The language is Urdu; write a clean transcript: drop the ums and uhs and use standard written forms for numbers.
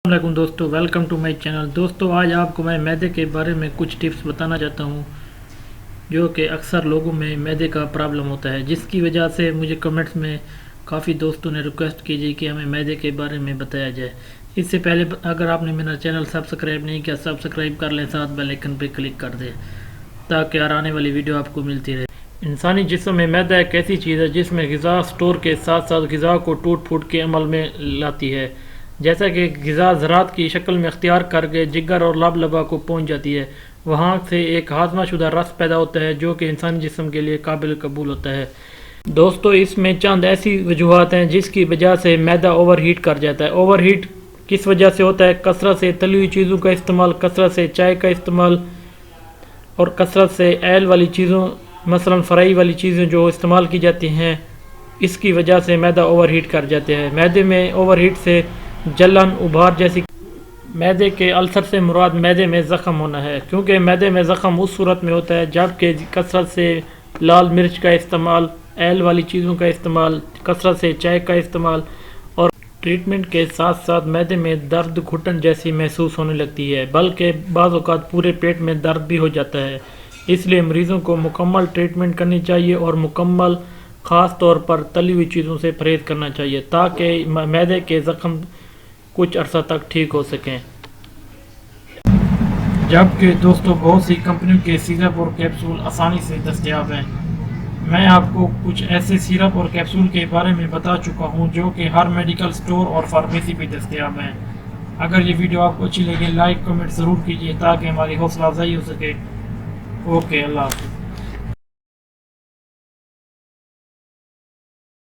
السلام علیکم دوستو، ویلکم ٹو مائی چینل۔ دوستو آج آپ کو میں میدے کے بارے میں کچھ ٹپس بتانا چاہتا ہوں جو کہ اکثر لوگوں میں میدے کا پرابلم ہوتا ہے، جس کی وجہ سے مجھے کمنٹس میں کافی دوستوں نے ریکویسٹ کی کہ ہمیں میدے کے بارے میں بتایا جائے۔ اس سے پہلے اگر آپ نے میرا چینل سبسکرائب نہیں کیا، سبسکرائب کر لیں، ساتھ بیل آئیکن پہ کلک کر دیں تاکہ آنے والی ویڈیو آپ کو ملتی رہے۔ انسانی جسم میں میدا ایک ایسی چیز ہے جس میں غذا اسٹور کے ساتھ ساتھ غذا کو ٹوٹ پھوٹ کے عمل میں لاتی ہے، جیسا کہ غذا ذرات کی شکل میں اختیار کر کے جگر اور لب لبا کو پہنچ جاتی ہے۔ وہاں سے ایک ہاضمہ شدہ رس پیدا ہوتا ہے جو کہ انسانی جسم کے لیے قابل قبول ہوتا ہے۔ دوستو اس میں چند ایسی وجوہات ہیں جس کی وجہ سے میدا اوور ہیٹ کر جاتا ہے۔ اوور ہیٹ کس وجہ سے ہوتا ہے؟ کثرت سے تلی ہوئی چیزوں کا استعمال، کثرت سے چائے کا استعمال اور کثرت سے آئل والی چیزوں مثلا فرائی والی چیزیں جو استعمال کی جاتی ہیں، اس کی وجہ سے میدا اوور ہیٹ کر جاتے ہیں۔ میدے میں اوور ہیٹ سے جلن، ابھار جیسی میدے کے السر سے مراد میدے میں زخم ہونا ہے، کیونکہ میدے میں زخم اس صورت میں ہوتا ہے جب کہ کثرت سے لال مرچ کا استعمال، آئل والی چیزوں کا استعمال، کثرت سے چائے کا استعمال اور ٹریٹمنٹ کے ساتھ ساتھ میدے میں درد، گھٹن جیسی محسوس ہونے لگتی ہے، بلکہ بعض اوقات پورے پیٹ میں درد بھی ہو جاتا ہے۔ اس لیے مریضوں کو مکمل ٹریٹمنٹ کرنی چاہیے اور مکمل خاص طور پر تلی ہوئی چیزوں سے پرہیز کرنا چاہیے تاکہ میدے کے زخم کچھ عرصہ تک ٹھیک ہو سکیں۔ جبکہ دوستو بہت سی کمپنیوں کے سیرپ اور کیپسول آسانی سے دستیاب ہیں۔ میں آپ کو کچھ ایسے سیرپ اور کیپسول کے بارے میں بتا چکا ہوں جو کہ ہر میڈیکل سٹور اور فارمیسی پہ دستیاب ہیں۔ اگر یہ ویڈیو آپ کو اچھی لگے، لائک کمنٹ ضرور کیجیے تاکہ ہماری حوصلہ افزائی ہو سکے۔ اوکے، اللہ حافظ۔